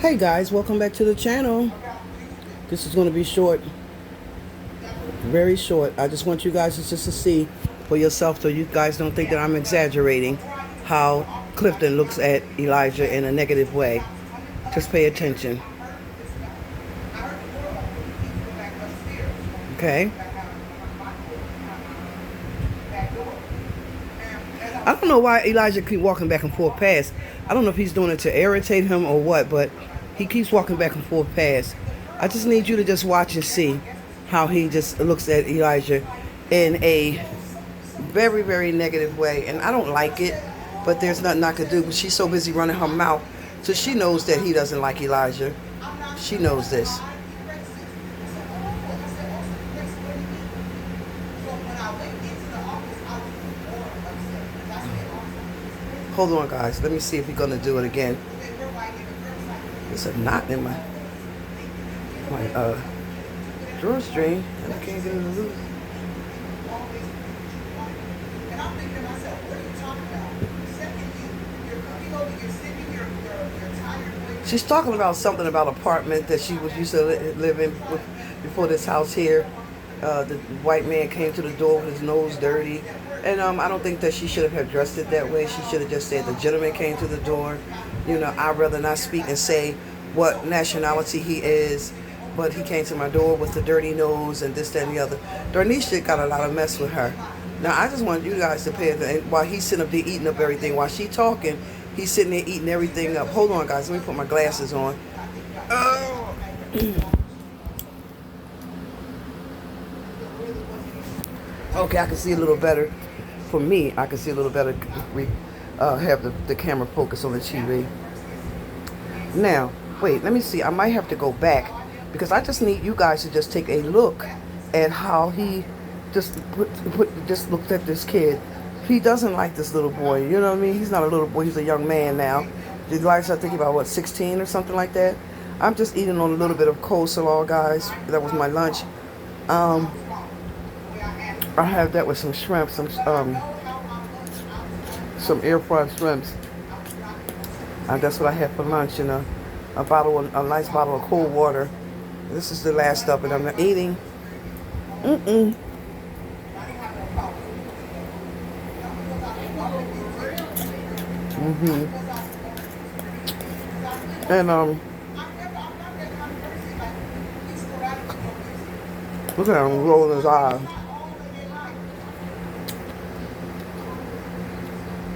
Hey guys, welcome back to the channel. This is going to be short, very short. I just want you guys to see for yourself so you guys don't think that I'm exaggerating how Clifton looks at Elijah in a negative way. Just pay attention. Okay? I don't know why Elijah keeps walking back and forth past. I don't know if he's doing it to irritate him or what, but he keeps walking back and forth past. I just need you to just watch and see how he just looks at Elijah in a very, very negative way. And I don't like it, but there's nothing I could do. But she's so busy running her mouth, so she knows that he doesn't like Elijah. She knows this. Hold on, guys. Let me see if he's going to do it again. There's a knot in my drawstring, and I can't get it loose. She's talking about something about an apartment that she was used to live in before this house here. The white man came to the door with his nose dirty. And I don't think that she should have addressed it that way. She should have just said the gentleman came to the door. You know, I'd rather not speak and say what nationality he is, but he came to my door with the dirty nose and this, that, and the other. Darnisha got a lot of mess with her. Now, I just want you guys to pay attention. While he's sitting up there eating up everything, while she talking, he's sitting there eating everything up. Hold on, guys. Let me put my glasses on. Oh. Okay, I can see a little better. For me, I can see a little better. We have the camera focus on the TV. Now, wait, let me see. I might have to go back because I just need you guys to just take a look at how he just just looked at this kid. He doesn't like this little boy. You know what I mean? He's not a little boy. He's a young man now. Elijah, I think about, what, 16 or something like that? I'm just eating on a little bit of coleslaw, guys. That was my lunch. I had that with some shrimp, some air fried shrimps. That's what I had for lunch, and a nice bottle of cold water. This is the last of it. I'm not eating. And look at him rolling his eyes.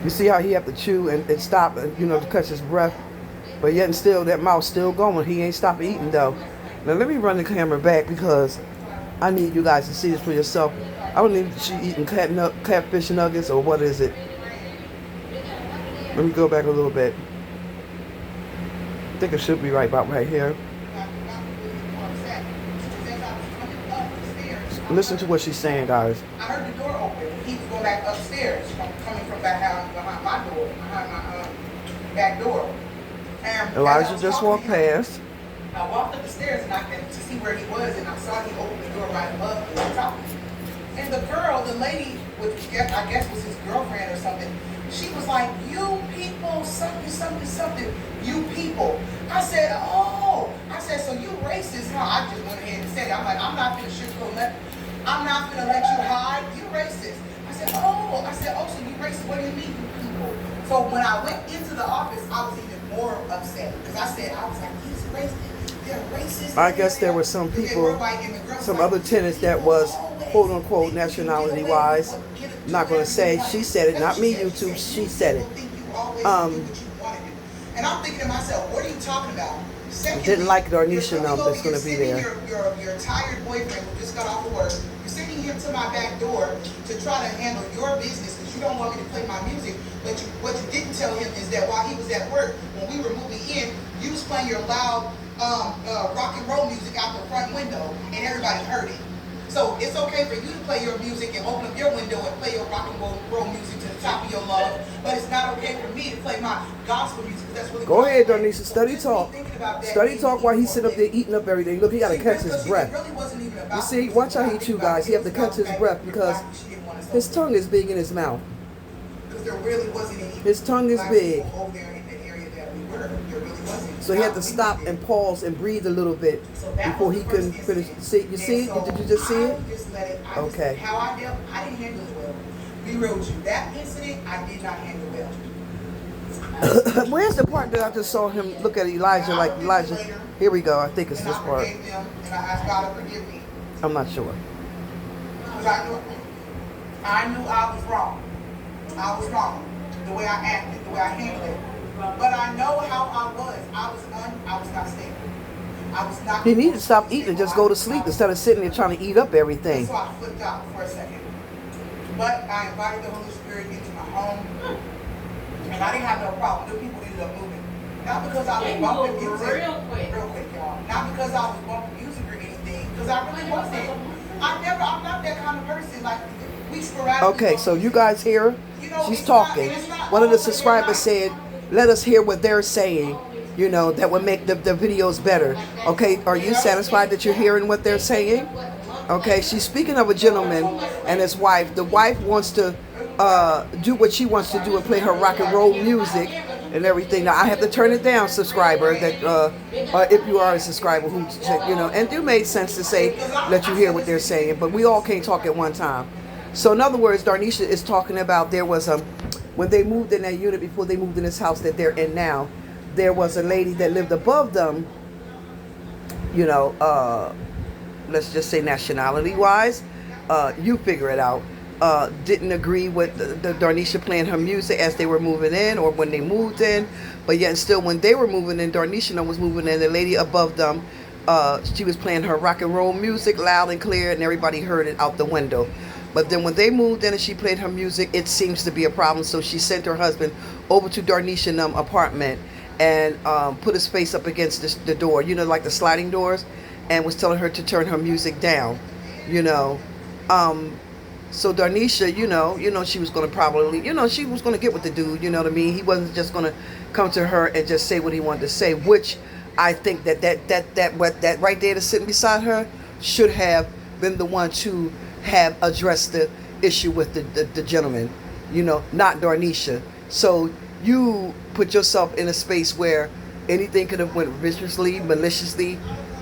You see how he have to chew and stop, to catch his breath. But yet and still, that mouth's still going. He ain't stopped eating, though. Now, let me run the camera back because I need you guys to see this for yourself. I don't need she eating catfish nuggets, or what is it? Let me go back a little bit. I think it should be right about right here. Listen to what she's saying, guys. I heard the door open. He was going back upstairs, coming from behind my door, behind my back door. And Elijah just walked past. I walked up the stairs and to see where he was, and I saw he opened the door right above me on top. And the lady, which I guess was his girlfriend or something, she was like, "You people, something, something, something, you people." I said, "Oh," I said, "So you racist, huh?" I just went ahead and said it. I'm like, "I'm not gonna sugarcoat nothing. I'm not gonna let you hide. You racist." I said, "Oh," "So you racist? What do you mean, you people?" So when I went into the office, I was even more upset because I was like, "He's racist. They're racist." I guess there were some people, some other tenants that was quote unquote nationality wise. Not gonna say she said it, not me, YouTube. She said it. And I'm thinking to myself, what are you talking about? Secondly, didn't like Darnisha enough that's going to be there. Your tired boyfriend who just got off of work, you're sending him to my back door to try to handle your business because you don't want me to play my music. But what you didn't tell him is that while he was at work, when we were moving in, you was playing your loud rock and roll music out the front window, and everybody heard it. So it's okay for you to play your music and open up your window and play your rock and roll music to the top of your lungs, but it's not okay for me to play my gospel music. That's what. Go ahead, Darnisha. Study talk. Study talk while he's sitting up there eating up everything. Look, he got to catch his breath. You see, watch how he chew, guys. He have to catch his breath because his tongue is big in his mouth. His tongue is big. Over there in the area that we were, there really So he had to stop and pause and breathe a little bit before he couldn't finish. See, you see it? Did you just see it? Okay. How I dealt, I didn't handle it well. Be real with you. That incident, I did not handle well. Where's the part that I just saw him look at Elijah like Elijah? Here we go. I think it's this part. And I asked God to forgive me. I'm not sure. Because I knew I was wrong. I was wrong. The way I acted, the way I handled it. But I know how I was. I was not stable. I was not. He needed to stop eating and just go to sleep instead of sitting there trying to eat up everything. So I flipped out for a second. But I invited the Holy Spirit into my home. And I didn't have no problem. The people ended up moving. Not because I was bumping music. Real quick, y'all. Not because I was bumping music or anything. Because I really wasn't. I'm not that kind of person. Like, we sporadically. Okay, so you guys hear her? She's talking. One of the subscribers said, let us hear what they're saying. You know, that would make the videos better. Okay, are you satisfied that you're hearing what they're saying? Okay, she's speaking of a gentleman and his wife. The wife wants to do what she wants to do and play her rock and roll music and everything. Now I have to turn it down, subscriber. That if you are a subscriber who, you know, and it made sense to say let you hear what they're saying, but we all can't talk at one time. So in other words, Darnisha is talking about there was when they moved in that unit before they moved in this house that they're in now, there was a lady that lived above them. You know, let's just say nationality wise, you figure it out. Didn't agree with the Darnisha playing her music as they were moving in or when they moved in, but yet still when they were moving in, Darnisha was moving in, the lady above them, she was playing her rock and roll music loud and clear and everybody heard it out the window. But then when they moved in and she played her music, it seems to be a problem, so she sent her husband over to Darnisha's apartment and put his face up against the door, you know, like the sliding doors, and was telling her to turn her music down, you know. So Darnisha, you know, she was going to probably, you know, she was going to get with the dude, you know what I mean? He wasn't just going to come to her and just say what he wanted to say, which I think that right there that's sitting beside her should have been the one to have addressed the issue with the gentleman, you know, not Darnisha. So you put yourself in a space where anything could have went viciously, maliciously,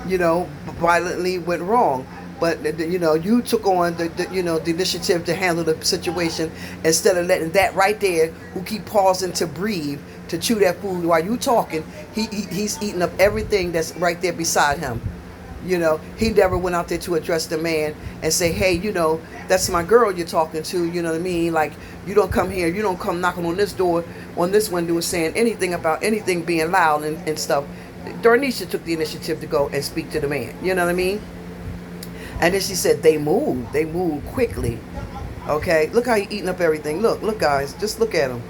you know, violently went wrong. But, you know, you took on the initiative to handle the situation instead of letting that right there, who keep pausing to breathe, to chew that food while you talking, he's eating up everything that's right there beside him. You know, he never went out there to address the man and say, hey, you know, that's my girl you're talking to, you know what I mean? Like, you don't come here, you don't come knocking on this door, on this window, saying anything about anything being loud and stuff. Darnisha took the initiative to go and speak to the man, you know what I mean? And then she said they moved quickly. Okay, look how he eating up everything. Look guys, just look at him.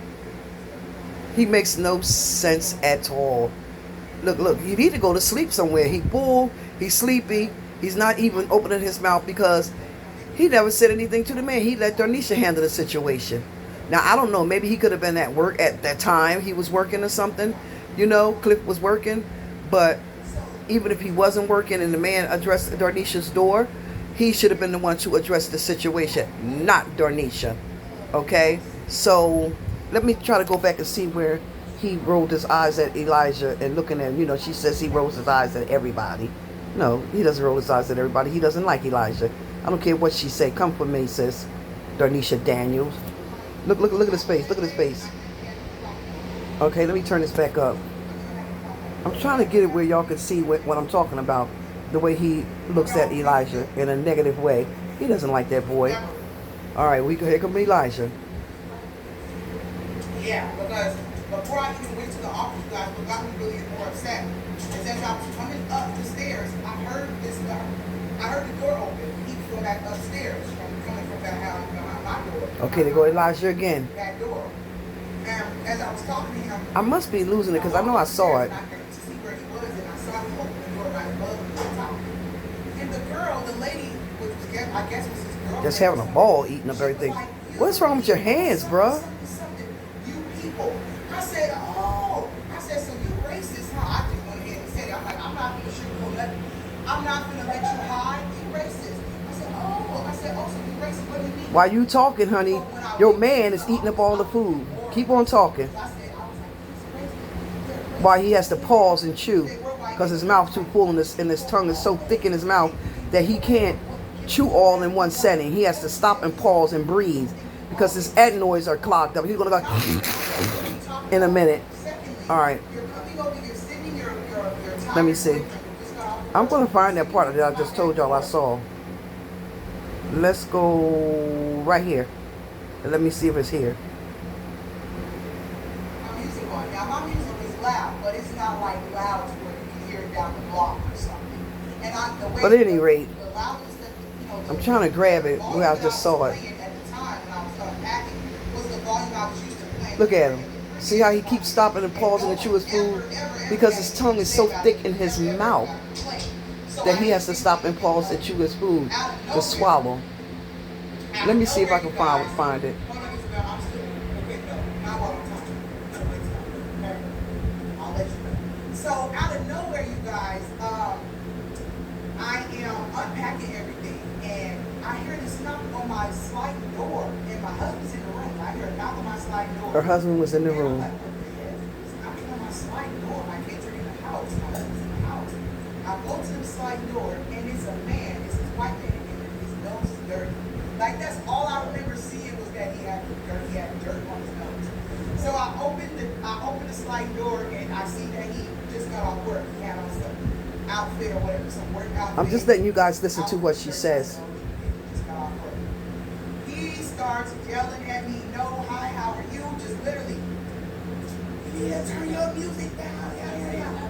He makes no sense at all. Look, you need to go to sleep somewhere. He full, he's sleepy, he's not even opening his mouth because he never said anything to the man. He let Darnisha handle the situation. Now, I don't know, maybe he could have been at work at that time. He was working or something. You know, Cliff was working. But even if he wasn't working and the man addressed Darnisha's door, he should have been the one to address the situation, not Darnisha. Okay? So, let me try to go back and see where he rolled his eyes at Elijah and looking at him. You know, she says he rolls his eyes at everybody. No, he doesn't roll his eyes at everybody. He doesn't like Elijah. I don't care what she say. Come for me, sis. Darnisha Daniels. Look at his face. Look at his face. Okay, let me turn this back up. I'm trying to get it where y'all can see what I'm talking about. The way he looks at Elijah in a negative way. He doesn't like that boy. All right, here comes Elijah. Yeah, because before I even went to the office, you guys, what got me really more upset is as I was coming up the stairs, I heard the door open. He was going back upstairs, coming from that house behind my door. Okay, they go Elijah again. That door. And as I was talking to him, I must be losing it because I know I saw it. to see where he was, and I saw him open the door right above the top. And the girl, the lady, which was, I guess was his girlfriend, Just having a ball eating up everything. What's wrong with your hands, bruh? You people. I said, so you racist, huh? I just went ahead and said it. I'm like, I'm not gonna sugarcoat nothing. I'm not gonna let you hide. You racist. I said, so you racist. What do you mean? While you talking, honey, your man is eating up all the food. Keep on talking. why he has to pause and chew, because his mouth too full and his tongue is so thick in his mouth that he can't chew all in one setting. He has to stop and pause and breathe because his adenoids are clogged up. He's gonna go in a minute. All right. Let me see. I'm gonna find that part that I just told y'all I saw. Let's go right here. And let me see if it's here. My music on. Now my music is loud, but it's not like loud to where you can hear it down the block or something. And the way But at any rate, the loudness that, you know, I'm trying to grab it where I just saw it. at the time when I was unpacking was the volume I was used to playing. Look at him. See how he keeps stopping and pausing to chew his food? Because his tongue is so thick in his mouth that he has to stop and pause and chew his food to swallow. Let me see if I can find it. So out of nowhere, you guys, I am unpacking everything, and I hear this knock on my sliding door, and my husband's in the room. I hear a knock on my sliding door. Her husband was in the room. It's knocking on my sliding door. My kids are in the house. My husband's in the house. I go to the sliding door, and it's a man. It's this white man, and his nose is dirty. Like, that's all I remember seeing was that he had dirt on his nose. So I opened the sliding door, and I see that he just got off work. He had on some outfit or whatever, some work outfit. I'm just letting you guys listen to what she says. Just got off work. He starts yelling at me, "No, hi, how are you?" Just literally, "Yeah, turn your music down." Yeah.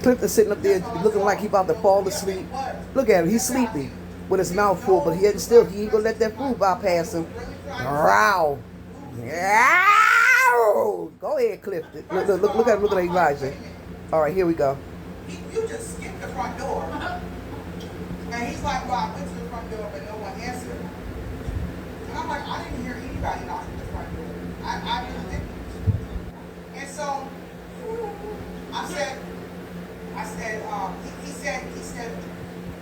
Clifton's sitting up there looking like he about to fall asleep. Look at him, he's sleepy with his mouth full, but he ain't gonna let that food bypass him. Growl. Go ahead, Clifton. Look at Elijah. All right, here we go. You just skipped the front door. And he's like, "Well, I went to the front door, but no one answered." And I'm like, "I didn't hear anybody knock at the front door. I really didn't." And so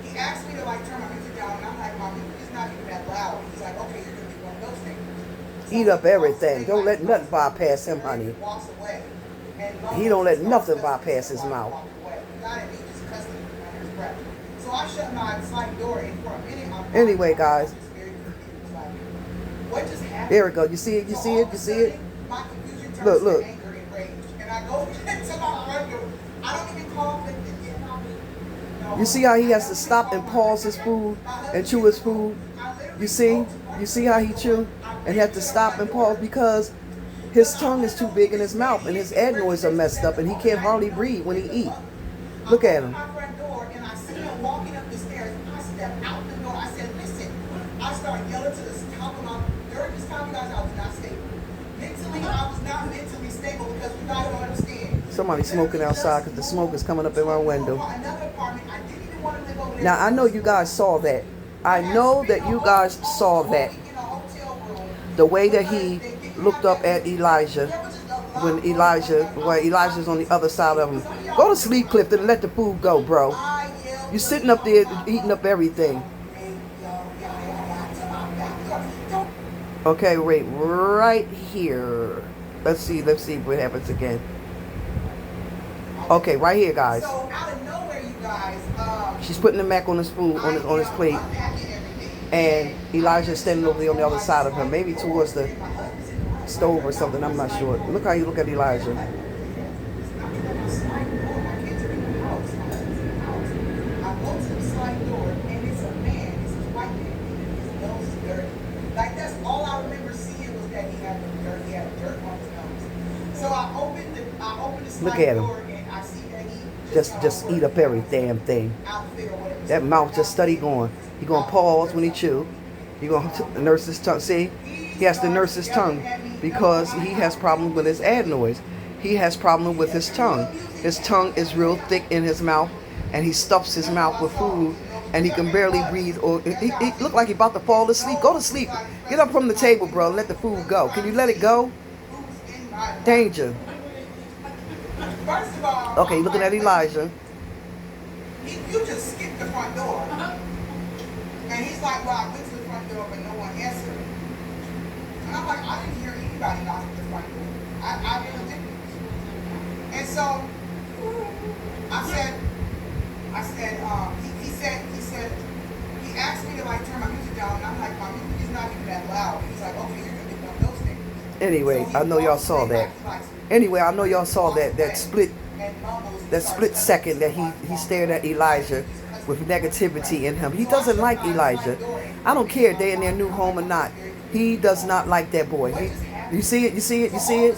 he asked me to like turn my music down, and I'm like, "My music is not even that loud." He's like, "Okay, you're gonna be one of those things." So Eat up everything. Don't let nothing bypass him, honey. Walks away. He don't let nothing bypass his mouth. So I shut my sliding door in for a minute. Anyway, guys. What just happened? There we go. You see it? You see it? You see it? My confusion turns Look. to anger and rage. And I go into my front door. I don't even call it. You see how he has to stop and pause his food and chew his food? You see? You see how he chew and have to stop and pause because his tongue is too big in his mouth and his adenoids are messed up and he can't hardly breathe when he eats. Look at him. I my front door and I see him walking up the stairs. I step out the door. I said, "Listen." I started yelling to the top of my. During this time, you guys, I was not stable. Mentally, I was not mentally stable because you guys don't understand. Somebody's smoking outside because the smoke is coming up in my window. Another apartment. I didn't even want to live over there. Now, I know you guys saw that. I know that you guys saw that. The way that he looked up at Elijah when Elijah's on the other side of him. Go to sleep, Clifton, and let the food go, bro. You're sitting up there eating up everything. Okay, wait, right here. Let's see what happens again. Okay, right here, guys. So out of nowhere, you guys, she's putting the mac on his food, on his plate. And Elijah's standing over there on the other side of her, maybe towards the stove or something, I'm not sure. Look how you look at Elijah. Like, that's all I remember seeing was that he had dirt on his nose. So I opened the sliding door and I see that he just eat up every damn thing. That mouth just steady going. He gonna pause when he chew. He gonna nurse his tongue. See, he has to nurse his tongue because he has problems with his adenoids. He has problem with his tongue. His tongue is real thick in his mouth, and he stuffs his mouth with food, and he can barely breathe. Or he look like he about to fall asleep. Go to sleep. Get up from the table, bro. Let the food go. Can you let it go? Danger. Okay, looking at Elijah. You just skipped the front door. And he's like, "Well, I went to the front door, but no one answered." And I'm like, "I didn't hear anybody knock at the front door. I really didn't." And so he asked me to like turn my music down, and I'm like, my music is not even that loud. He's like, okay, you're gonna get one of those things. Anyway, I know y'all saw that. Anyway, I know y'all saw that split second that he stared at Elijah with negativity in him. He doesn't like Elijah. I don't care if they're in their new home or not. He does not like that boy. You see it? You see it? You see it?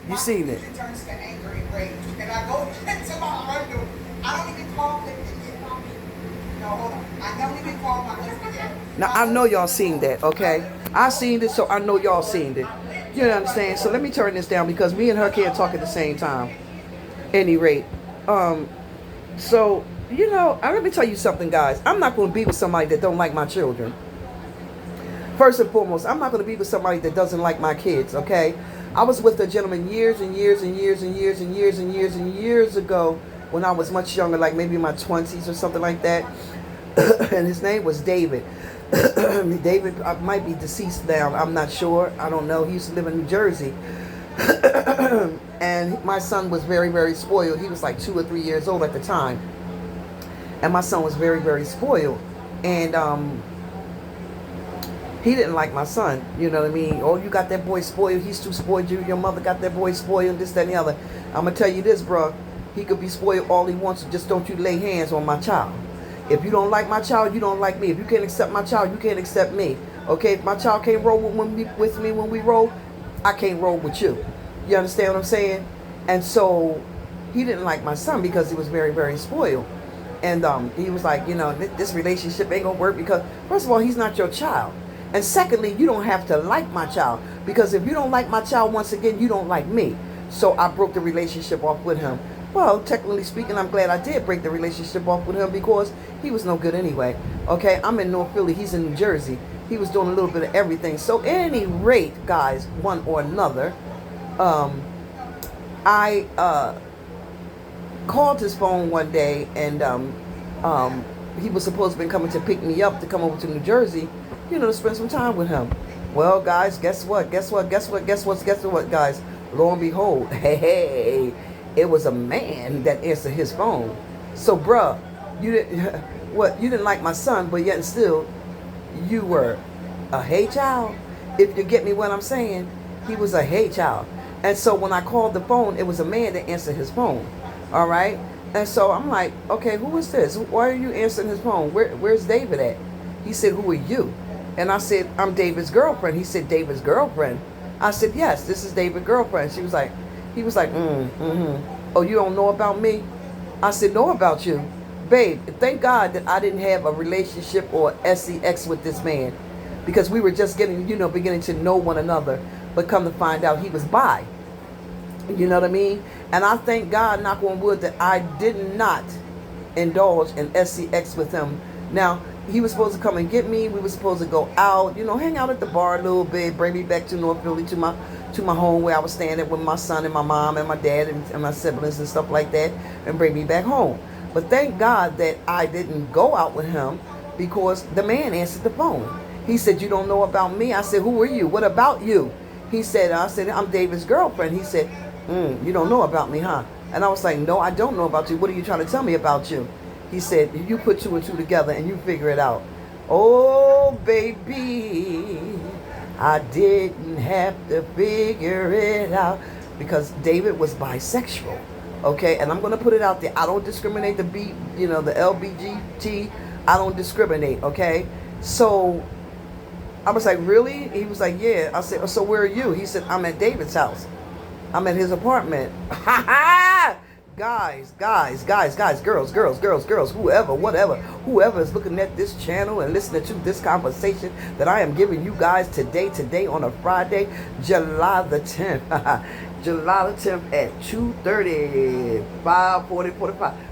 You seen it? It turns to anger and rage, and I go into my room. I don't even call him. No, hold on. I don't even call my husband yet. Now I know y'all seen that, okay? I seen it, so I know y'all seen it. You understand? So let me turn this down because me and her can't talk at the same time. Any rate, so you know, let me tell you something, guys. I'm not going to be with somebody that don't like my children. First and foremost, I'm not going to be with somebody that doesn't like my kids, okay? I was with a gentleman years and years and years and years and years and years and years ago when I was much younger, like maybe in my 20s or something like that. And his name was David. David might be deceased now. I'm not sure. I don't know. He used to live in New Jersey. And my son was very, very spoiled. He was like 2 or 3 years old at the time. And my son was very, very spoiled. And he didn't like my son. You know what I mean? Oh, you got that boy spoiled. He's too spoiled. Your mother got that boy spoiled. This, that, and the other. I'm going to tell you this, bro. He could be spoiled all he wants. Just don't you lay hands on my child. If you don't like my child, you don't like me. If you can't accept my child, you can't accept me. Okay? If my child can't roll with me when we roll, I can't roll with you. You understand what I'm saying? And so he didn't like my son because he was very, very spoiled. And he was like, you know, this relationship ain't going to work because, first of all, he's not your child. And secondly, you don't have to like my child. Because if you don't like my child, once again, you don't like me. So I broke the relationship off with him. Well, technically speaking, I'm glad I did break the relationship off with him because he was no good anyway. Okay, I'm in North Philly. He's in New Jersey. He was doing a little bit of everything. So at any rate, guys, one or another, I called his phone one day, and he was supposed to be coming to pick me up to come over to New Jersey, you know, to spend some time with him. Well, guys, guess what, guys? Lo and behold, hey, it was a man that answered his phone. So, bruh, you didn't like my son, but yet and still, you were a hey child. If you get me what I'm saying, he was a hey child. And so when I called the phone, it was a man that answered his phone. All right. And so I'm like, okay, who is this? Why are you answering his phone? Where's David at? He said, who are you? And I said, I'm David's girlfriend. He said, David's girlfriend. I said, yes, this is David's girlfriend. He was like, oh, you don't know about me? I said, know about you. Babe, thank God that I didn't have a relationship or sex with this man, because we were just beginning to know one another. But come to find out, he was bi. You know what I mean? And I thank God, knock on wood, that I did not indulge in sex with him. Now, he was supposed to come and get me. We were supposed to go out, hang out at the bar a little bit, bring me back to North Philly, to my home where I was staying at with my son and my mom and my dad and my siblings and stuff like that, and bring me back home. But thank God that I didn't go out with him, because the man answered the phone. He said, you don't know about me? I said, who are you? What about you? I said, I'm David's girlfriend. He said, you don't know about me, huh? And I was like, no, I don't know about you. What are you trying to tell me about you? He said, you put 2 and 2 together and you figure it out. Oh, baby, I didn't have to figure it out, because David was bisexual. Okay, and I'm going to put it out there. I don't discriminate, the LBGT. I don't discriminate, okay? So I was like, really? He was like, yeah. I said, so where are you? He said, I'm at David's house. I'm at his apartment. Ha ha! Guys, girls, whoever is looking at this channel and listening to this conversation that I am giving you guys today on a Friday, July the 10th. July the 10th at 2:30,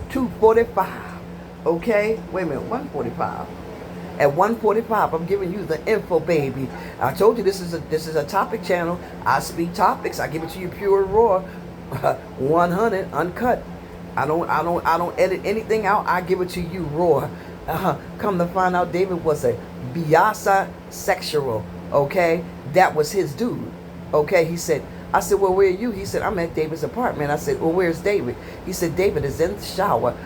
2:45. Okay? Wait a minute, 1:45. At 1:45, I'm giving you the info, baby. I told you this is a topic channel. I speak topics. I give it to you pure raw, 100 uncut. I don't edit anything out. I give it to you raw. Come to find out, David was a bisexual. Okay, that was his dude. Okay, he said, I said, well, where are you? He said, I'm at David's apartment. I said, well, where's David? He said, David is in the shower.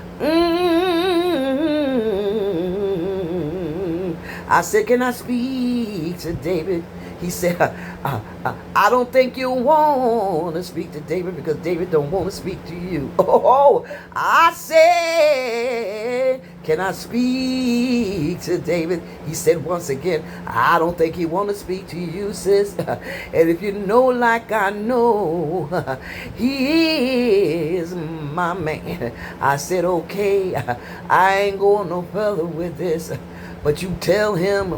I said, can I speak to David? He said, I don't think you want to speak to David because David don't want to speak to you. Oh, I said, can I speak to David? He said once again, I don't think he want to speak to you, sis. And if you know like I know, he is my man. I said, okay, I ain't going no further with this. But you tell him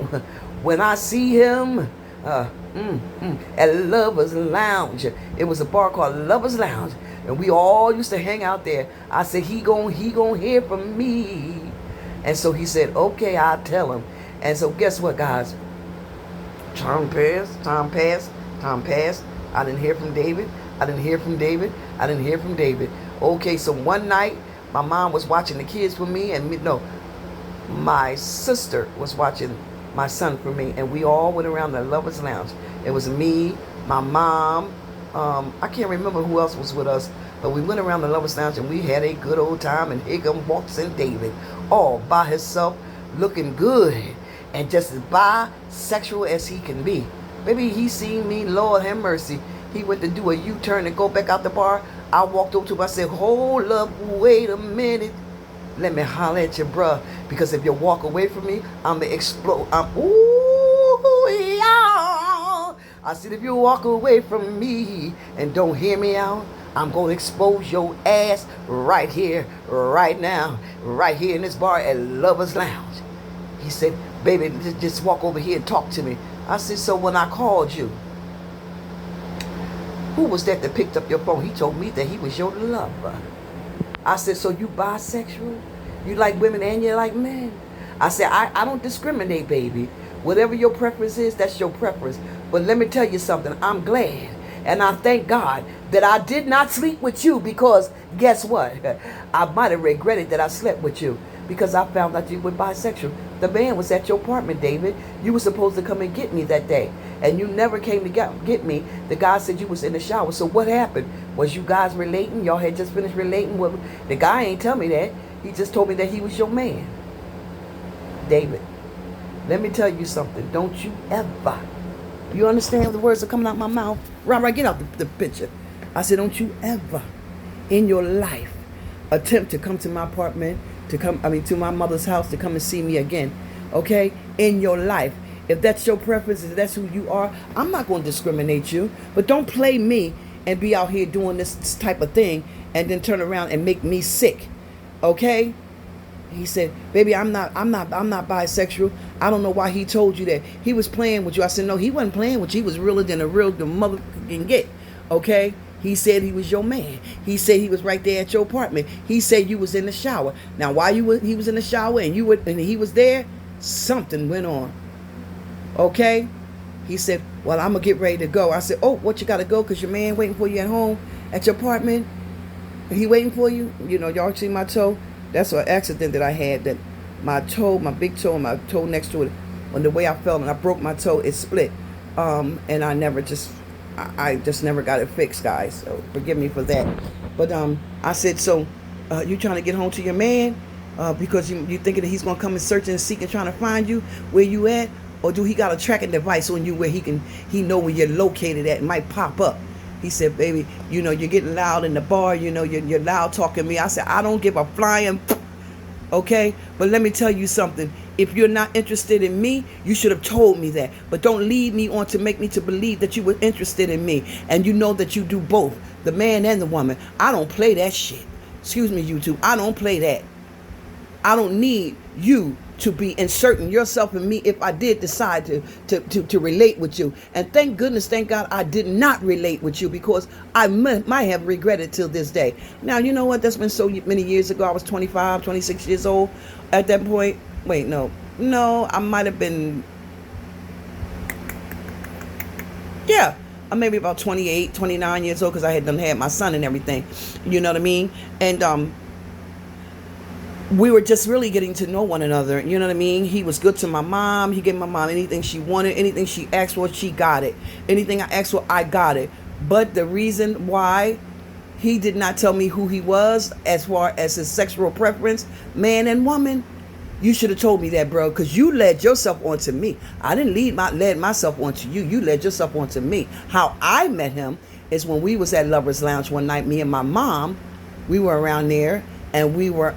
when I see him, at Lover's Lounge. It was a bar called Lover's Lounge, and we all used to hang out there. I said, he gon' hear from me. And so he said, okay, I'll tell him. And so guess what, guys? Time passed. I didn't hear from David. Okay, so one night, my mom was watching the kids for me, and my sister was watching my son for me, and we all went around the Lover's Lounge. It was me, my mom, I can't remember who else was with us, but we went around the Lover's Lounge and we had a good old time. And here come walks in David, all by himself, looking good and just as bisexual as he can be. Maybe he seen me, Lord have mercy. He went to do a U-turn and go back out the bar. I walked over to him, I said, hold up, wait a minute. Let me holler at you, bruh. Because if you walk away from me, I'm going to explode. Ooh, yeah. I said, if you walk away from me and don't hear me out, I'm going to expose your ass right here, right now, right here in this bar at Lover's Lounge. He said, baby, just walk over here and talk to me. I said, so when I called you, who was that picked up your phone? He told me that he was your lover. I said, so you bisexual? You like women and you like men? I said, I don't discriminate, baby. Whatever your preference is, that's your preference. But let me tell you something. I'm glad and I thank God that I did not sleep with you, because guess what? I might have regretted that I slept with you because I found out you were bisexual. The man was at your apartment, David. You were supposed to come and get me that day, and you never came to get me. The guy said you was in the shower. So what happened? Was you guys relating? Y'all had just finished relating? Well, the guy ain't tell me that. He just told me that he was your man. David, let me tell you something. Don't you ever, you understand the words are coming out my mouth? Right, get out the picture. I said, don't you ever in your life attempt to come to my apartment, to my mother's house to come and see me again. Okay? In your life. If that's your preference, if that's who you are, I'm not going to discriminate you. But don't play me and be out here doing this type of thing and then turn around and make me sick. Okay? He said, baby, I'm not bisexual. I don't know why he told you that. He was playing with you. I said, no, he wasn't playing with you. He was realer than the mother can get. Okay? He said he was your man. He said he was right there at your apartment. He said you was in the shower. Now, while he was in the shower and he was there, something went on. Okay? He said, well, I'm going to get ready to go. I said, oh, what, you got to go because your man waiting for you at home at your apartment? He waiting for you? You know, y'all see my toe? That's an accident that I had, that my toe, my big toe and my toe next to it, on the way I fell and I broke my toe, it split. And I just never got it fixed, guys. So forgive me for that. But I said, so you trying to get home to your man because you thinking that he's going to come and search and seek and trying to find you where you at? Or do he got a tracking device on you where he know where you're located at and might pop up? He said, baby, you know, you're getting loud in the bar. You know, you're loud talking to me. I said, I don't give a flying, okay? But let me tell you something. If you're not interested in me, you should have told me that. But don't lead me on to make me to believe that you were interested in me. And you know that you do both, the man and the woman. I don't play that shit. Excuse me, YouTube. I don't play that. I don't need you to be inserting yourself in me if I did decide to relate with you. And thank goodness, thank God, I did not relate with you, because I might have regretted till this day. Now, you know what? That's been so many years ago. I was 25, 26 years old at that point. Wait, no, I might have been, yeah, I'm maybe about 28, 29 years old, because I had my son and everything. You know what I mean? And we were just really getting to know one another. You know what I mean? He was good to my mom. He gave my mom anything she wanted. Anything she asked for, she got it. Anything I asked for, I got it. But the reason why he did not tell me who he was as far as his sexual preference, man and woman, you should have told me that, bro, because you led yourself onto me. I didn't led myself onto you. You led yourself onto me. How I met him is when we was at Lover's Lounge one night, me and my mom, we were around there, and we were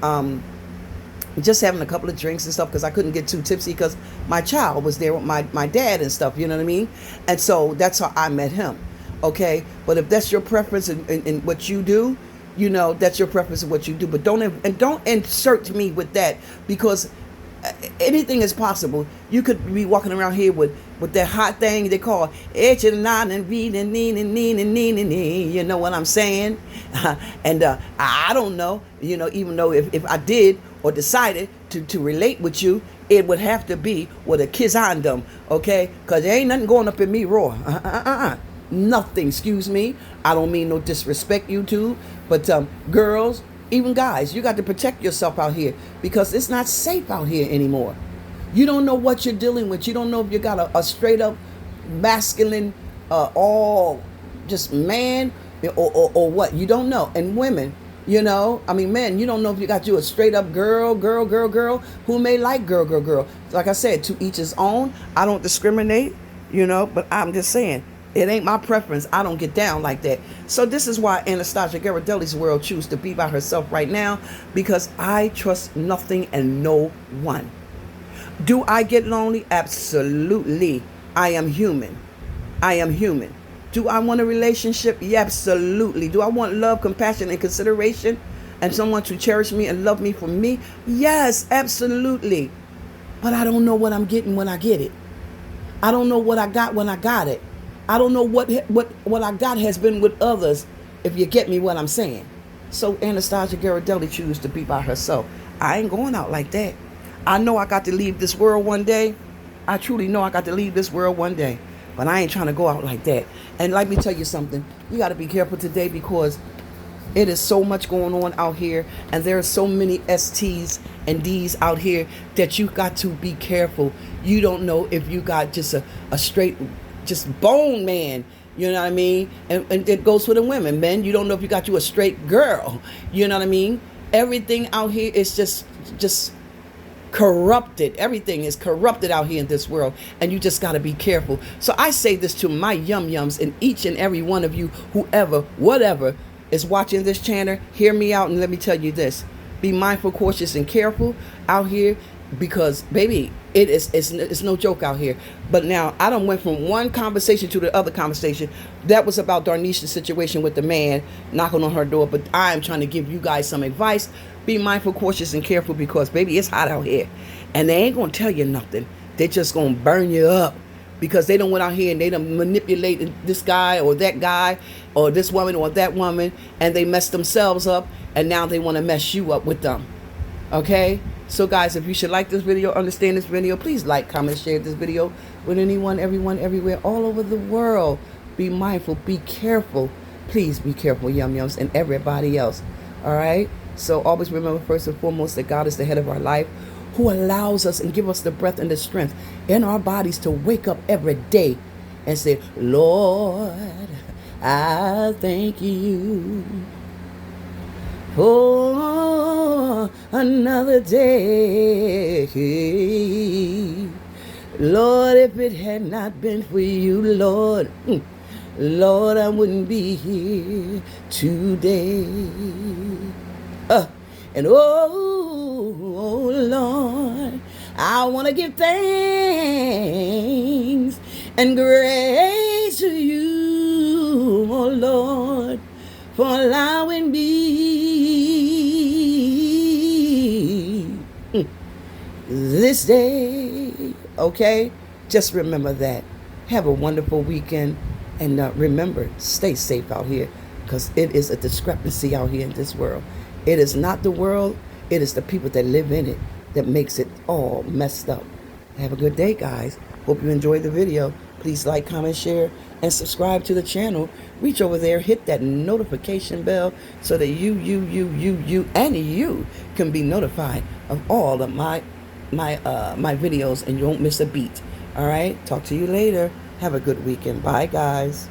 just having a couple of drinks and stuff because I couldn't get too tipsy because my child was there with my dad and stuff, you know what I mean? And so that's how I met him, okay? But if that's your preference in what you do, you know, that's your preference in what you do. But don't insert me with that, because anything is possible. You could be walking around here with that hot thing they call H and nine and V and you know what I'm saying? And I don't know, you know, even though if I did or decided to relate with you, it would have to be with a kiss on them, okay? Because there ain't nothing going up in me raw. Nothing, excuse me. I don't mean no disrespect, you two, but girls, even guys, you got to protect yourself out here, because it's not safe out here anymore. You don't know what you're dealing with. You don't know if you got a straight up masculine, all just man, or what. You don't know. And women, you know, I mean, men, you don't know if you got you a straight up girl who may like girl. Like I said, to each his own. I don't discriminate, you know, but I'm just saying, it ain't my preference. I don't get down like that. So this is why Anastasia GHIRADELLI'S world chooses to be by herself right now, because I trust nothing and no one. Do I get lonely? Absolutely. I am human. Do I want a relationship? Yeah, absolutely. Do I want love, compassion, and consideration, and someone to cherish me and love me for me? Yes, absolutely. But I don't know what I'm getting when I get it. I don't know what I got when I got it. I don't know what I got has been with others, if you get me what I'm saying. So Anastasia GHIRADELLI chooses to be by herself. I ain't going out like that. I know I got to leave this world one day. I truly know I got to leave this world one day. But I ain't trying to go out like that. And let me tell you something. You got to be careful today, because it is so much going on out here. And there are so many STs and Ds out here that you got to be careful. You don't know if you got just a straight, just bone man, you know what I mean? And it goes for the women. Men, you don't know if you got you a straight girl, you know what I mean? Everything out here is just corrupted. Everything is corrupted out here in this world, and you just got to be careful. So I say this to my yum-yums and each and every one of you, whoever, whatever is watching this channel, hear me out and let me tell you this. Be mindful, cautious, and careful out here, because baby, it's no joke out here. But now I done went from one conversation to the other conversation. That was about Darnisha's situation with the man knocking on her door. But I am trying to give you guys some advice. Be mindful, cautious, and careful, because baby, it's hot out here, and they ain't gonna tell you nothing. They just gonna burn you up, because they done went out here and they done manipulated this guy or that guy or this woman or that woman, and they messed themselves up, and now they want to mess you up with them. Okay? So guys, if you should like this video, understand this video, please like, comment, share this video with anyone, everyone, everywhere, all over the world. Be mindful, be careful. Please be careful, yum-yums, and everybody else. All right? So always remember, first and foremost, that God is the head of our life, who allows us and give us the breath and the strength in our bodies to wake up every day and say, Lord, I thank you for another day. Lord, if it had not been for you, Lord, Lord, I wouldn't be here today. And oh Lord, I want to give thanks and grace to you, oh Lord, for allowing me this day. Okay? Just remember that. Have a wonderful weekend. And remember, stay safe out here, because it is a discrepancy out here in this world. It is not the world. It is the people that live in it that makes it all messed up. Have a good day, guys. Hope you enjoyed the video. Please like, comment, share, and subscribe to the channel. Reach over there, hit that notification bell so that you and you can be notified of all of my videos, and you won't miss a beat. All right? Talk to you later. Have a good weekend. Bye, guys.